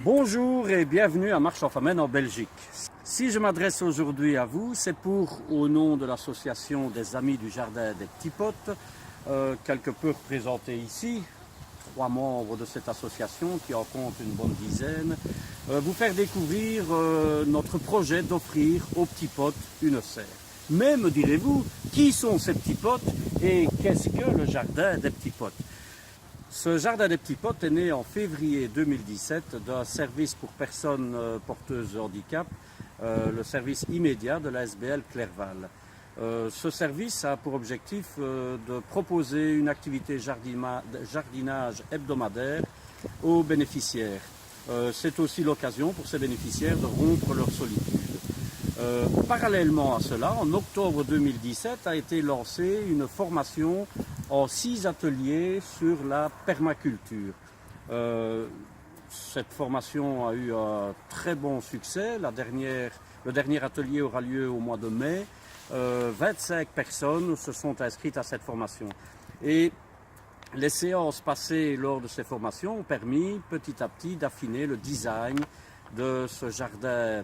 Bonjour et bienvenue à Marche-en-Famenne en Belgique. Si je m'adresse aujourd'hui à vous, c'est pour, au nom de l'association des Amis du Jardin des Petits Pottes, quelque peu représentés ici, 3 membres de cette association qui en compte une bonne dizaine, vous faire découvrir notre projet d'offrir aux petits pottes une serre. Mais me direz-vous, qui sont ces petits pottes et qu'est-ce que le Jardin des Petits Pottes? Ce Jardin des Petits Pottes est né en février 2017 d'un service pour personnes porteuses de handicap, le service immédiat de la SBL Clerval. Ce service a pour objectif de proposer une activité jardinage hebdomadaire aux bénéficiaires. C'est aussi l'occasion pour ces bénéficiaires de rompre leur solitude. Parallèlement à cela, en octobre 2017 a été lancée une formation en 6 ateliers sur la permaculture. Cette formation a eu un très bon succès. Le dernier atelier aura lieu au mois de mai. 25 personnes se sont inscrites à cette formation. Et les séances passées lors de ces formations ont permis petit à petit d'affiner le design de ce jardin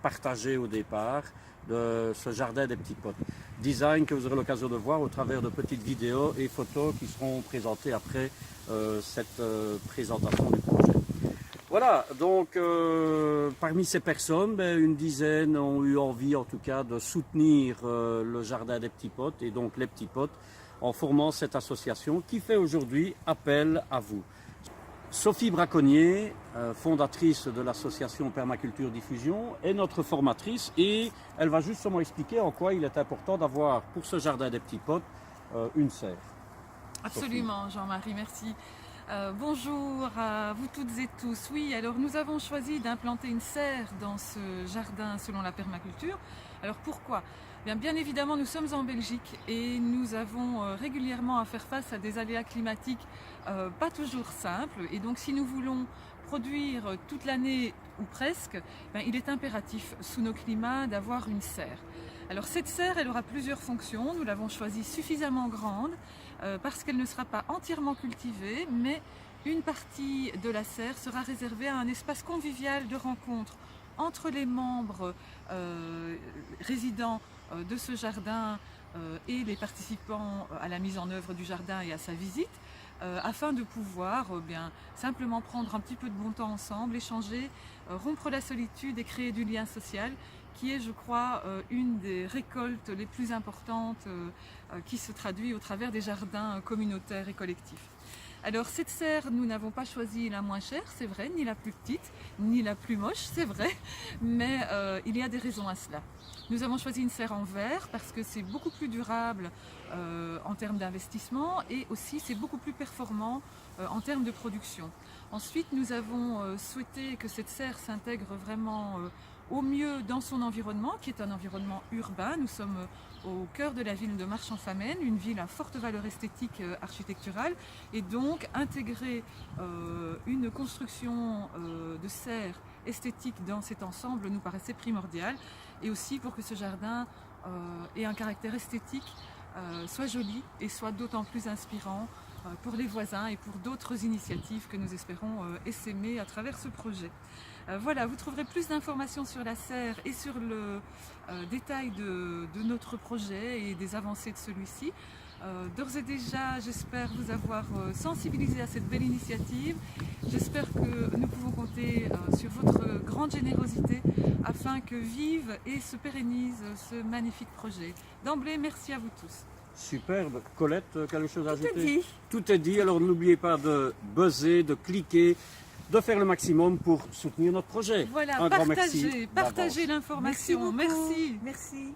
partagé au départ, de ce jardin des petits pottes. Design que vous aurez l'occasion de voir au travers de petites vidéos et photos qui seront présentées après cette présentation du projet. Voilà, donc parmi ces personnes, une dizaine ont eu envie en tout cas de soutenir le jardin des petits pottes et donc les petits pottes en formant cette association qui fait aujourd'hui appel à vous. Sophie Braconnier, fondatrice de l'association Permaculture Diffusion, est notre formatrice et elle va justement expliquer en quoi il est important d'avoir pour ce jardin des petits pottes une serre. Absolument, Jean-Marie, merci. Bonjour à vous toutes et tous. Oui, alors nous avons choisi d'implanter une serre dans ce jardin selon la permaculture. Alors pourquoi ? Bien évidemment, nous sommes en Belgique et nous avons régulièrement à faire face à des aléas climatiques pas toujours simples. Et donc si nous voulons produire toute l'année ou presque, il est impératif sous nos climats d'avoir une serre. Alors cette serre, elle aura plusieurs fonctions. Nous l'avons choisie suffisamment grande parce qu'elle ne sera pas entièrement cultivée, mais une partie de la serre sera réservée à un espace convivial de rencontre entre les membres résidents de ce jardin et les participants à la mise en œuvre du jardin et à sa visite, afin de pouvoir simplement prendre un petit peu de bon temps ensemble, échanger, rompre la solitude et créer du lien social, qui est, je crois, une des récoltes les plus importantes qui se traduit au travers des jardins communautaires et collectifs. Alors cette serre, nous n'avons pas choisi la moins chère, c'est vrai, ni la plus petite, ni la plus moche, c'est vrai, mais il y a des raisons à cela. Nous avons choisi une serre en verre parce que c'est beaucoup plus durable en termes d'investissement et aussi c'est beaucoup plus performant en termes de production. Ensuite, nous avons souhaité que cette serre s'intègre vraiment au mieux dans son environnement, qui est un environnement urbain. Nous sommes au cœur de la ville de Marche-en-Famenne, une ville à forte valeur esthétique architecturale, et donc intégrer une construction de serre esthétique dans cet ensemble nous paraissait primordial, et aussi pour que ce jardin ait un caractère esthétique, soit joli et soit d'autant plus inspirant pour les voisins et pour d'autres initiatives que nous espérons essaimer à travers ce projet. Voilà, vous trouverez plus d'informations sur la serre et sur le détail de notre projet et des avancées de celui-ci. D'ores et déjà, j'espère vous avoir sensibilisé à cette belle initiative. J'espère que nous pouvons compter sur votre grande générosité afin que vive et se pérennise ce magnifique projet. D'emblée, merci à vous tous. Superbe. Colette, quelque chose à ajouter? Tout est dit. Tout est dit, alors n'oubliez pas de buzzer, de cliquer, de faire le maximum pour soutenir notre projet. Voilà, Un grand merci partagez d'avance. l'information. Merci beaucoup. Merci. Merci.